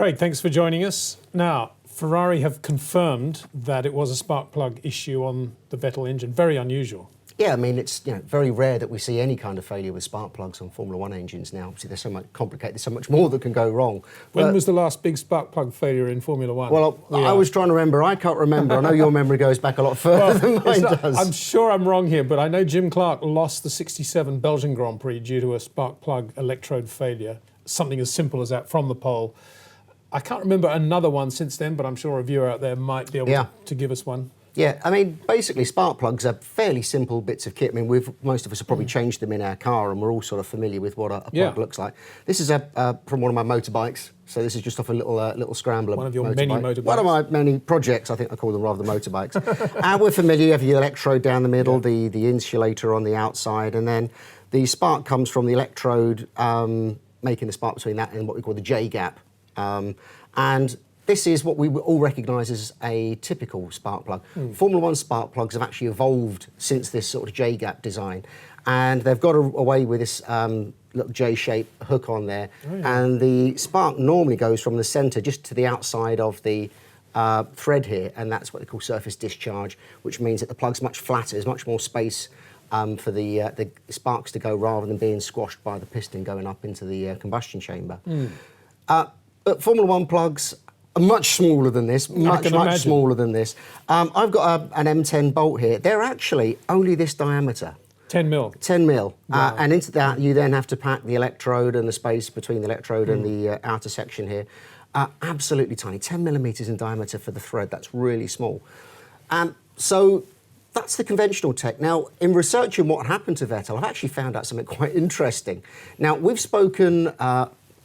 Craig, thanks for joining us. Now, Ferrari have confirmed that it was a spark plug issue on the Vettel engine. Very unusual. Yeah, I mean, it's very rare that we see any kind of failure with spark plugs on Formula One engines now. Obviously, they're so much complicated, there's so much more that can go wrong. When was the last big spark plug failure in Formula One? Well, I was trying to remember. I can't remember. I know your memory goes back a lot further than mine does. I'm sure I'm wrong here, but I know Jim Clark lost the '67 Belgian Grand Prix due to a spark plug electrode failure, something as simple as that from the pole. I can't remember another one since then, but I'm sure a viewer out there might be able to give us one. Yeah, I mean, basically spark plugs are fairly simple bits of kit. I mean, most of us have probably changed them in our car and we're all sort of familiar with what a plug looks like. This is from one of my motorbikes, so this is just off a little scrambler. One of your many motorbikes. One of my many projects, I think I call them rather than motorbikes. And we're familiar, you have the electrode down the middle, the insulator on the outside, and then the spark comes from the electrode, making the spark between that and what we call the J-gap. And this is what we all recognise as a typical spark plug. Formula One spark plugs have actually evolved since this sort of J-gap design. And they've got away with this little J-shaped hook on there. Oh, yeah. And the spark normally goes from the centre just to the outside of the thread here, and that's what they call surface discharge, which means that the plug's much flatter, there's much more space for the sparks to go rather than being squashed by the piston going up into the combustion chamber. But Formula One plugs are much smaller than this, much smaller than this. I've got an M10 bolt here. They're actually only this diameter. 10 mil. 10 mil. Wow. And into that, you then have to pack the electrode and the space between the electrode and the outer section here. Absolutely tiny, 10 millimetres in diameter for the thread. That's really small. So that's the conventional tech. Now, in researching what happened to Vettel, I've actually found out something quite interesting. Now, we've spoken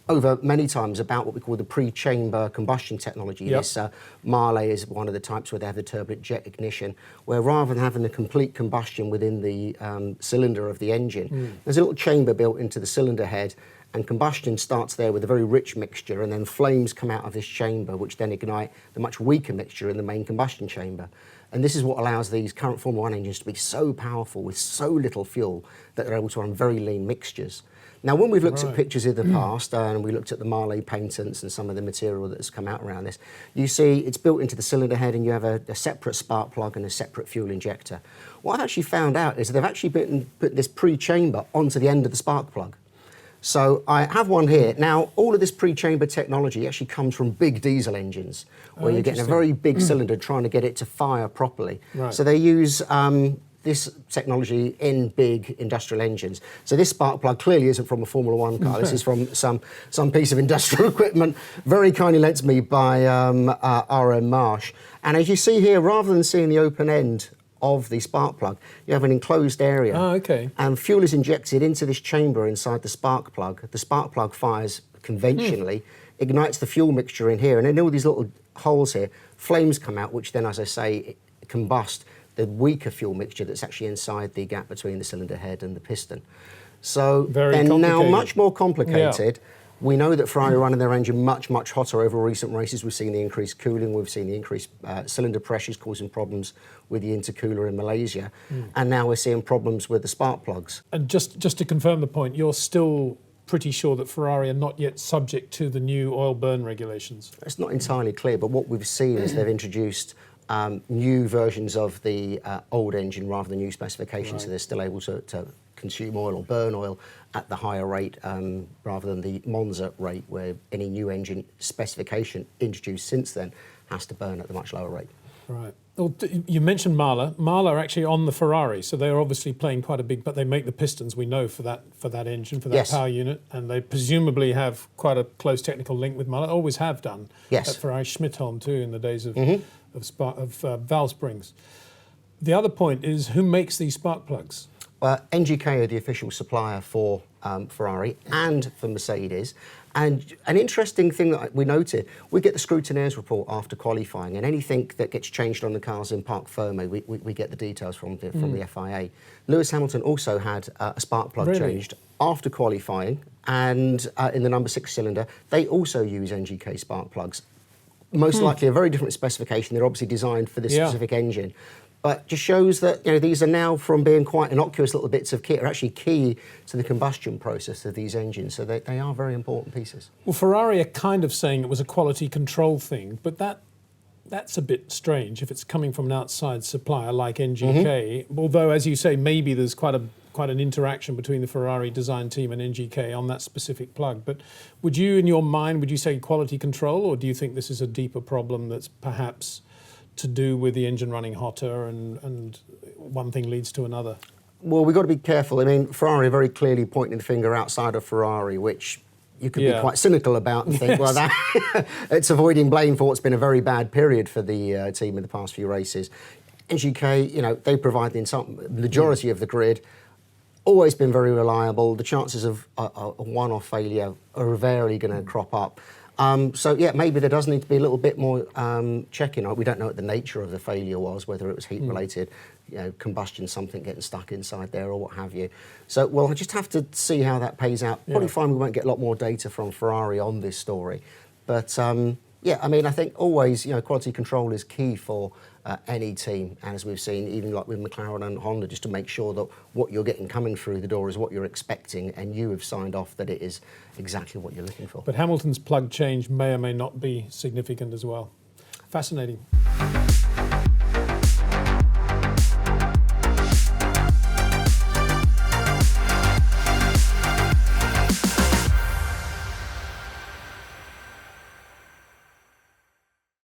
over many times about what we call the pre-chamber combustion technology. Yep. This Marley is one of the types where they have the turbulent jet ignition, where rather than having a complete combustion within the cylinder of the engine, there's a little chamber built into the cylinder head, and combustion starts there with a very rich mixture, and then flames come out of this chamber, which then ignite the much weaker mixture in the main combustion chamber. And this is what allows these current Formula One engines to be so powerful with so little fuel that they're able to run very lean mixtures. Now, when we've looked at pictures in the past, and we looked at the Marley patents and some of the material that has come out around this, you see it's built into the cylinder head and you have a separate spark plug and a separate fuel injector. What I've actually found out is that they've actually put this pre-chamber onto the end of the spark plug. So I have one here. Now, all of this pre-chamber technology actually comes from big diesel engines, where you're getting a very big cylinder trying to get it to fire properly. Right. So they use this technology in big industrial engines. So this spark plug clearly isn't from a Formula One car. This is from some piece of industrial equipment, very kindly lent to me by RM Marsh. And as you see here, rather than seeing the open end of the spark plug, you have an enclosed area. Oh, okay. And fuel is injected into this chamber inside the spark plug. The spark plug fires conventionally, ignites the fuel mixture in here, and in all these little holes here, flames come out, which then, as I say, combust the weaker fuel mixture that's actually inside the gap between the cylinder head and the piston. So they're now much more complicated. Yeah. We know that Ferrari are running their engine much, much hotter over recent races. We've seen the increased cooling, we've seen the increased cylinder pressures causing problems with the intercooler in Malaysia, and now we're seeing problems with the spark plugs. And just to confirm the point, you're still pretty sure that Ferrari are not yet subject to the new oil burn regulations? It's not entirely clear, but what we've seen is they've introduced new versions of the old engine rather than new specifications, so they're still able to consume oil or burn oil at the higher rate rather than the Monza rate, where any new engine specification introduced since then has to burn at the much lower rate. Right. Well, you mentioned Marla. Marla are actually on the Ferrari, so they're obviously playing quite a big, but they make the pistons, we know, for that engine, for that power unit, and they presumably have quite a close technical link with Marla, always have done. Yes. At Ferrari Schmidholm too, in the days of valve springs. The other point is, who makes these spark plugs? NGK are the official supplier for Ferrari and for Mercedes. And an interesting thing that we noted, we get the scrutineers report after qualifying, and anything that gets changed on the cars in Parc Fermé, we get the details from the FIA. Lewis Hamilton also had a spark plug changed after qualifying, and in the number 6 cylinder, they also use NGK spark plugs. Most likely a very different specification. They're obviously designed for this specific engine. But just shows that these are now, from being quite innocuous little bits of kit, are actually key to the combustion process of these engines. So they are very important pieces. Well, Ferrari are kind of saying it was a quality control thing, but that's a bit strange if it's coming from an outside supplier like NGK. Although, as you say, maybe there's quite an interaction between the Ferrari design team and NGK on that specific plug. But would you, in your mind, would you say quality control, or do you think this is a deeper problem that's perhaps to do with the engine running hotter and one thing leads to another? Well, we've got to be careful. I mean, Ferrari are very clearly pointing the finger outside of Ferrari, which you could be quite cynical about and think, well, that it's avoiding blame for what's been a very bad period for the team in the past few races. NGK, they provide the majority of the grid, always been very reliable. The chances of a one-off failure are rarely going to crop up. So, yeah, maybe there does need to be a little bit more checking. We don't know what the nature of the failure was, whether it was heat-related, combustion, something getting stuck inside there or what have you. So, well, I just have to see how that pays out. Probably find we won't get a lot more data from Ferrari on this story. But, yeah, I mean, I think always, quality control is key for any team, as we've seen, even like with McLaren and Honda, just to make sure that what you're getting coming through the door is what you're expecting, and you have signed off that it is exactly what you're looking for. But Hamilton's plug change may or may not be significant as well. Fascinating.